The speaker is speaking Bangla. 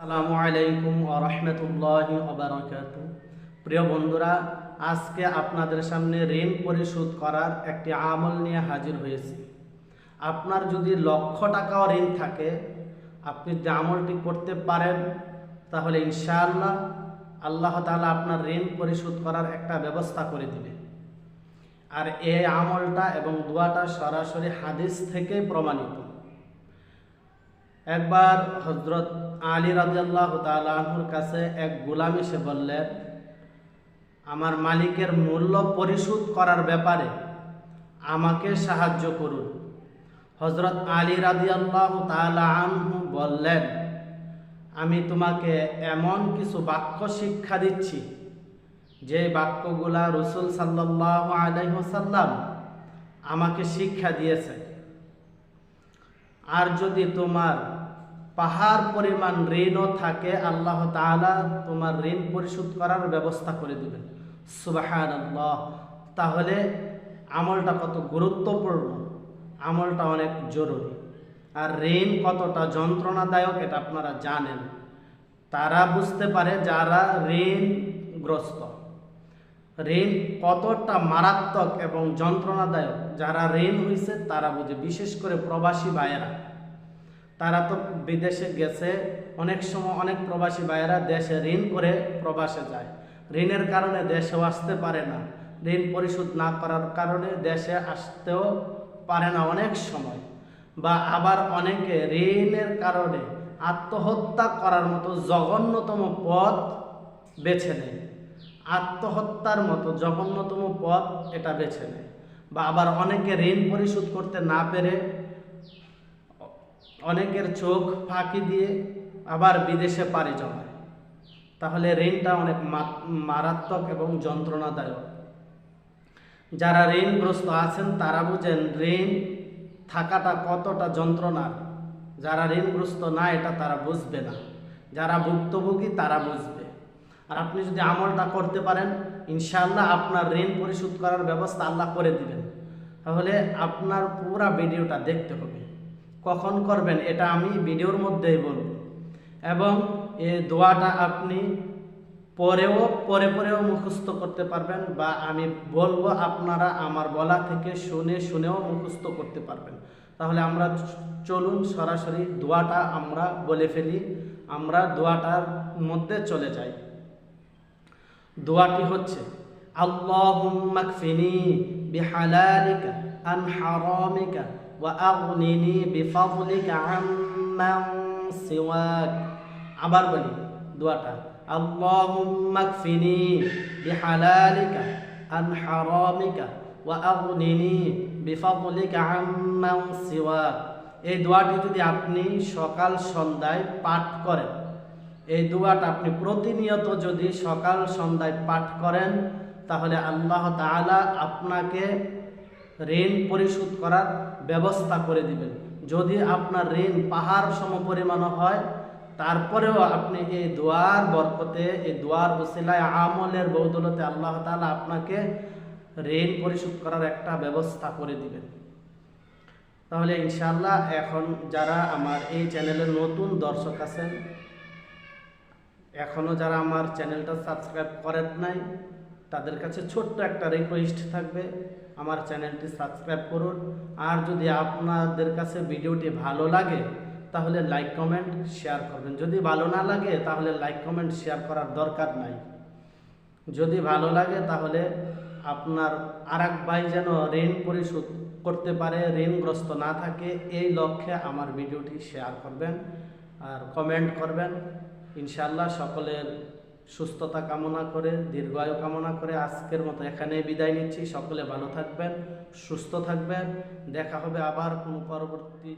আসসালামু আলাইকুম ওয়া রাহমাতুল্লাহি ওয়া বারাকাতুহু। প্রিয় বন্ধুরা, আজকে আপনাদের সামনে ঋণ পরিশোধ করার একটি আমল নিয়ে হাজির হয়েছি। আপনার যদি লক্ষ টাকাও ঋণ থাকে, আপনি যে আমলটি করতে পারেন, তাহলে ইনশাআল্লাহ আল্লাহ তাআলা আপনার ঋণ পরিশোধ করার একটা ব্যবস্থা করে দিবে। আর এই আমলটা এবং দোয়াটা সরাসরি হাদিস থেকে প্রমাণিত। একবার হযরত আলী রাদিয়াল্লাহু তাআলা আনহুর কাছে এক গোলাম এসে বললেন, আমার মালিকের মূল্য পরিশোধ করার ব্যাপারে আমাকে সাহায্য করুন। হযরত আলী রাদিয়াল্লাহু তাআলা আনহু বললেন, আমি তোমাকে এমন কিছু বাক্য শিক্ষা দিচ্ছি যে বাক্যগুলা রাসূল সাল্লাল্লাহু আলাইহি ওয়াসাল্লাম আমাকে শিক্ষা দিয়েছে। আর যদি তোমার পাহাড় পরিমাণ ঋণও থাকে, আল্লাহ তাআলা তোমার ঋণ পরিশোধ করার ব্যবস্থা করে দিবেন। সুবহানাল্লাহ। তাহলে আমলটা কত গুরুত্বপূর্ণ, আমলটা অনেক জরুরি। আর ঋণ কতটা যন্ত্রণাদায়ক এটা আপনারা জানেন। তারা বুঝতে পারে যারা ঋণগ্রস্ত। ঋণ কতটা মারাত্মক এবং যন্ত্রণাদায়ক যারা ঋণ হয়েছে তারা বুঝে। বিশেষ করে প্রবাসী ভাইয়েরা, তারা তো বিদেশে গেছে, অনেক সময় অনেক প্রবাসী ভাইয়েরা দেশে ঋণ করে প্রবাসে যায়। ঋণের কারণে দেশেও আসতে পারে না, ঋণ পরিশোধ না করার কারণে দেশে আসতেও পারে না অনেক সময়। বা আবার অনেকে ঋণের কারণে আত্মহত্যা করার মতো জঘন্যতম পথ বেছে নেয়। আত্মহত্যার মতো জঘন্যতম পথ এটা বেছে নেয়। বা আবার অনেকে ঋণ পরিশোধ করতে না পেরে অনেকের চোখ ফাঁকি দিয়ে আবার বিদেশে পাড়ি জমায়। তাহলে ঋণটা অনেক মারাত্মক এবং যন্ত্রণাদায়ক। যারা ঋণগ্রস্ত আছেন তারা বুঝেন ঋণ থাকাটা কতটা যন্ত্রণার। যারা ঋণগ্রস্ত না এটা তারা বুঝবে না, যারা ভুক্তভোগী তারা বুঝবে। আর আপনি যদি আমলটা করতে পারেন, ইনশাআল্লাহ আপনার ঋণ পরিশোধ করার ব্যবস্থা আল্লাহ করে দিবেন। তাহলে আপনার পুরো ভিডিওটা দেখতে হবে। কখন করবেন এটা আমি ভিডিওর মধ্যেই বলব। এবং এই দোয়াটা আপনি পরেও মুখস্থ করতে পারবেন, বা আমি বলবো আপনারা আমার বলা থেকে শুনেও মুখস্থ করতে পারবেন। তাহলে আমরা চলুন সরাসরি দোয়াটা আমরা বলে ফেলি। আমরা দোয়াটার মধ্যে চলে যাই। দোয়াটি হচ্ছে, আল্লাহুম্মা কফিনি বিহালালিকা আন হারামিকা ওয়া আগনিনি বিফাদলিকা আম্মান সিওয়াক। আবার বলি দোয়াটা, আল্লাহুম্মা কফিনি বিহালালিকা আন হারামিকা ওয়া আগনিনি বিফাদলিকা আম্মান সিওয়াক। এই দোয়াটি যদি আপনি সকাল সন্ধ্যায় পাঠ করেন, এই দোয়াটা আপনি প্রতিনিয়ত যদি সকাল সন্ধ্যায় পাঠ করেন, তাহলে আল্লাহ তাআলা আপনাকে ঋণ পরিশোধ করার ব্যবস্থা করে দিবেন। যদি আপনার ঋণ পাহাড় সমপরিমাণ হয়, তারপরেও আপনি এই দোয়ার বরকতে, এই দোয়ার ওসিলায়, আমলের বদৌলতে আল্লাহ তাআলা আপনাকে ঋণ পরিশোধ করার একটা ব্যবস্থা করে দিবেন। তাহলে ইনশাআল্লাহ এখন যারা আমার এই চ্যানেলের নতুন দর্শক আছেন, এখনও যারা আমার চ্যানেলটা সাবস্ক্রাইব করেন নাই, তাদের কাছে ছোট্ট একটা রিকোয়েস্ট থাকবে, আমার চ্যানেলটি সাবস্ক্রাইব করুন। আর যদি আপনাদের কাছে ভিডিওটি ভালো লাগে তাহলে লাইক কমেন্ট শেয়ার করবেন। যদি ভালো না লাগে তাহলে লাইক কমেন্ট শেয়ার করার দরকার নাই। যদি ভালো লাগে তাহলে আপনার আরেক ভাই যেন ঋণ পরিশোধ করতে পারে, ঋণগ্রস্ত না থাকে, এই লক্ষ্যে আমার ভিডিওটি শেয়ার করবেন আর কমেন্ট করবেন। ইনশাআল্লাহ সকলের সুস্থতা কামনা করে, দীর্ঘায়ু কামনা করে আজকের মতো এখানেই বিদায় নিচ্ছি। সকলে ভালো থাকবেন, সুস্থ থাকবেন। দেখা হবে আবার কোনো পরবর্তী